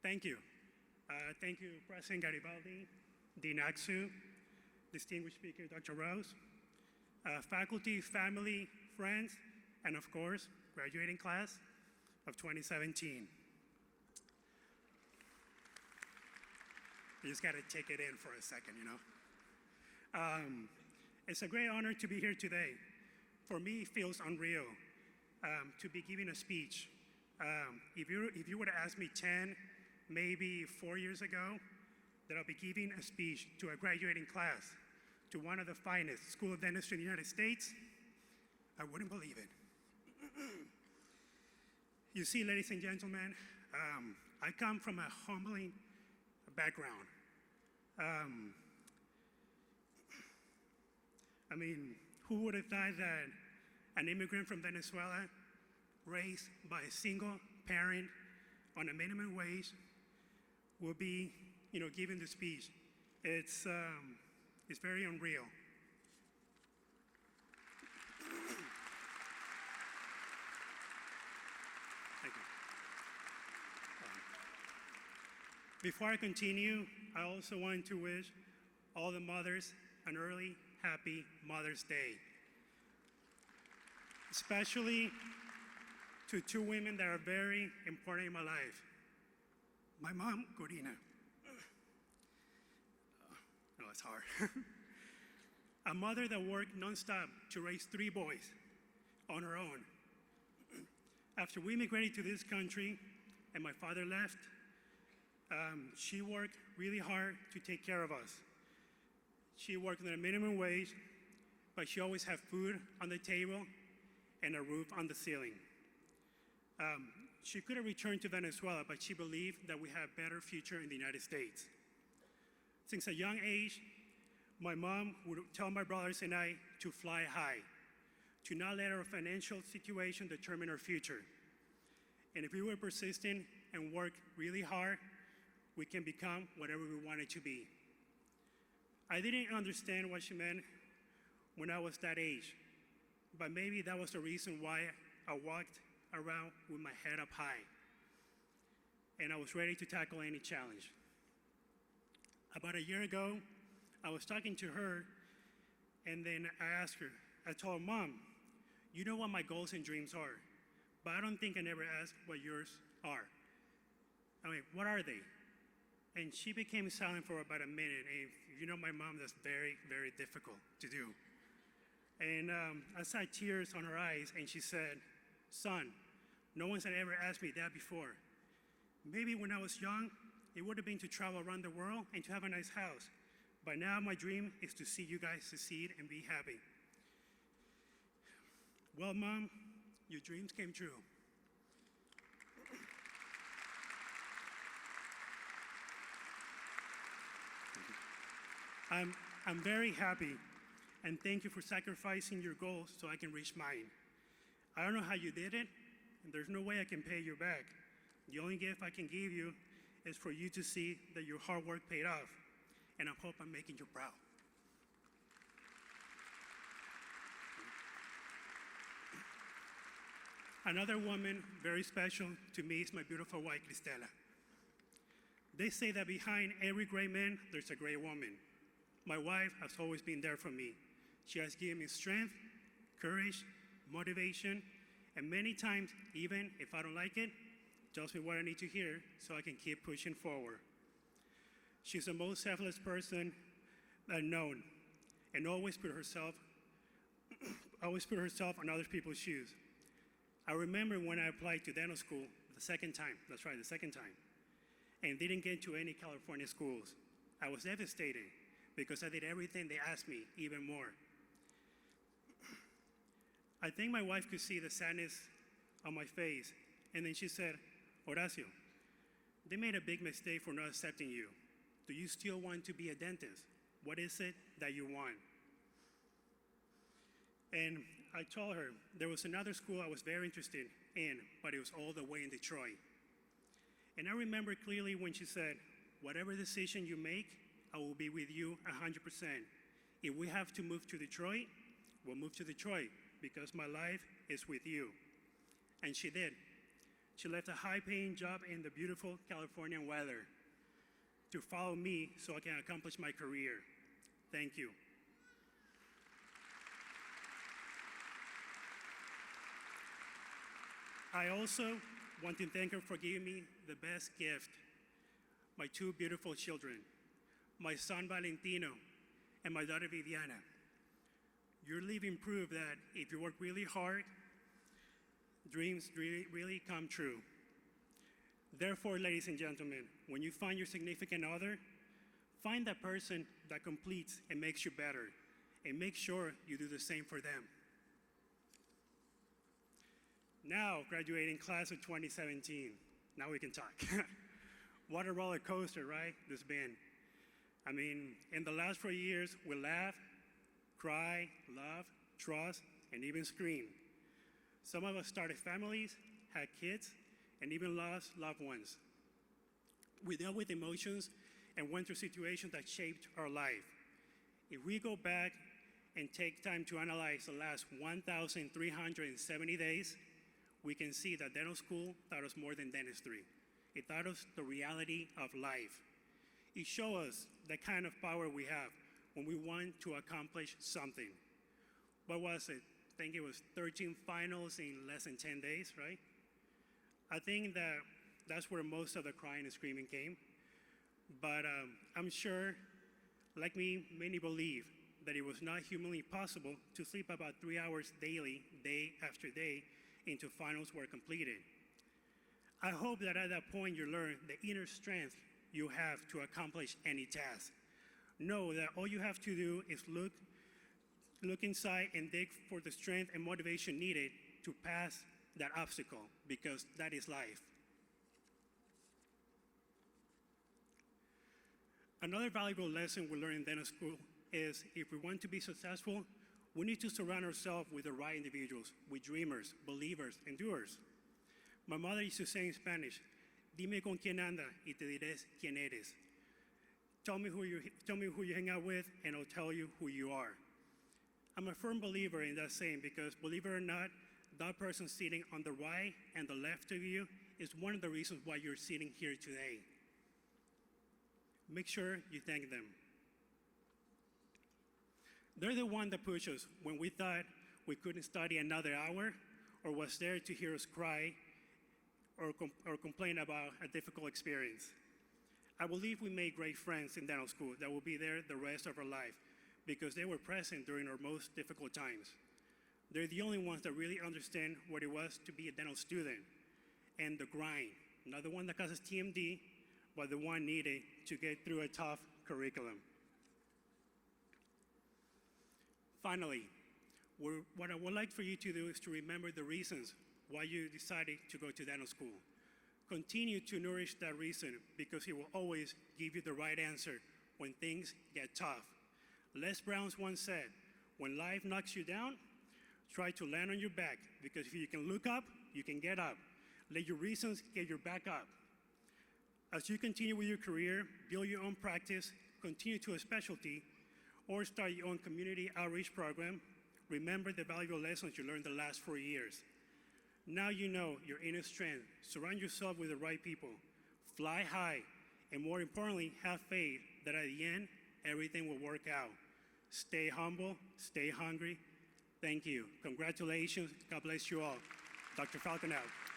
Thank you. Thank you, President Garibaldi, Dean Axu, distinguished speaker, Dr. Rose, faculty, family, friends, and of course, graduating class of 2017. You just gotta take it in for a second, you know? It's a great honor to be here today. For me, it feels unreal to be giving a speech. If you would have asked me 10, maybe 4 years ago, that I'll be giving a speech to a graduating class, to one of the finest School of Dentistry in the United States, I wouldn't believe it. You see, ladies and gentlemen, I come from a humbling background. I mean, who would have thought that an immigrant from Venezuela, raised by a single parent on a minimum wage, will be, giving the speech? It's very unreal. Thank you. Before I continue, I also want to wish all the mothers an early, happy Mother's Day. Especially to two women that are very important in my life. My mom, Corina. No, it's hard. A mother that worked nonstop to raise 3 boys on her own. After we immigrated to this country and my father left, she worked really hard to take care of us. She worked on a minimum wage, but she always had food on the table and a roof on the ceiling. She could have returned to Venezuela, but she believed that we had a better future in the United States. Since a young age, my mom would tell my brothers and I to fly high, to not let our financial situation determine our future. And if we were persistent and work really hard, we can become whatever we wanted to be. I didn't understand what she meant when I was that age, but maybe that was the reason why I walked around with my head up high, and I was ready to tackle any challenge. About a year ago, I was talking to her, and then I asked her, I told her, Mom, you know what my goals and dreams are, but I don't think I never asked what yours are. I mean, what are they? And she became silent for about a minute, and if you know my mom, that's very, very difficult to do. And I saw tears on her eyes, and she said, Son, no one's had ever asked me that before. Maybe when I was young, it would have been to travel around the world and to have a nice house. But now my dream is to see you guys succeed and be happy. Well, Mom, your dreams came true. I'm very happy, and thank you for sacrificing your goals so I can reach mine. I don't know how you did it, and there's no way I can pay you back. The only gift I can give you is for you to see that your hard work paid off, and I hope I'm making you proud. Another woman very special to me is my beautiful wife, Cristela. They say that behind every great man, there's a great woman. My wife has always been there for me. She has given me strength, courage, motivation, and many times, even if I don't like it, tells me what I need to hear so I can keep pushing forward. She's the most selfless person I've known, and always put herself on other people's shoes. I remember when I applied to dental school the second time, and didn't get to any California schools. I was devastated because I did everything they asked me, even more. I think my wife could see the sadness on my face, and then she said, Horacio, they made a big mistake for not accepting you. Do you still want to be a dentist? What is it that you want? And I told her there was another school I was very interested in, but it was all the way in Detroit. And I remember clearly when she said, whatever decision you make, I will be with you 100%. If we have to move to Detroit, we'll move to Detroit because my life is with you. And she did. She left a high-paying job in the beautiful Californian weather to follow me so I can accomplish my career. Thank you. I also want to thank her for giving me the best gift, my two beautiful children, my son Valentino and my daughter Viviana. Your living proof that if you work really hard, dreams really come true. Therefore, ladies and gentlemen, when you find your significant other, find that person that completes and makes you better, and make sure you do the same for them. Now, graduating class of 2017, now we can talk. What a roller coaster, right? This been. I mean, in the last 4 years, we laughed, cried, loved, trust, and even screamed. Some of us started families, had kids, and even lost loved ones. We dealt with emotions and went through situations that shaped our life. If we go back and take time to analyze the last 1,370 days, we can see that dental school taught us more than dentistry. It taught us the reality of life. It showed us the kind of power we have when we want to accomplish something. What was it? I think it was 13 finals in less than 10 days, right? I think that's where most of the crying and screaming came. But I'm sure, like me, many believe that it was not humanly possible to sleep about 3 hours daily, day after day, until finals were completed. I hope that at that point you learn the inner strength you have to accomplish any task. Know that all you have to do is look inside and dig for the strength and motivation needed to pass that obstacle, because that is life. Another valuable lesson we learn in dental school is if we want to be successful, we need to surround ourselves with the right individuals, with dreamers, believers, and doers. My mother used to say in Spanish, "Dime con quién anda y te diré quién eres." Tell me who you hang out with, and I'll tell you who you are. I'm a firm believer in that saying because, believe it or not, that person sitting on the right and the left of you is one of the reasons why you're sitting here today. Make sure you thank them. They're the one that pushed us when we thought we couldn't study another hour, or was there to hear us cry or complain about a difficult experience. I believe we made great friends in dental school that will be there the rest of our life because they were present during our most difficult times. They're the only ones that really understand what it was to be a dental student and the grind, not the one that causes TMD, but the one needed to get through a tough curriculum. Finally, what I would like for you to do is to remember the reasons why you decided to go to dental school. Continue to nourish that reason because it will always give you the right answer when things get tough. Les Brown once said, "When life knocks you down, try to land on your back, because if you can look up, you can get up. Let your reasons get your back up." As you continue with your career, build your own practice, continue to a specialty, or start your own community outreach program, remember the valuable lessons you learned the last 4 years. Now you know your inner strength. Surround yourself with the right people. Fly high, and more importantly, have faith that at the end, everything will work out. Stay humble, stay hungry. Thank you. Congratulations. God bless you all. Dr. Falcon out.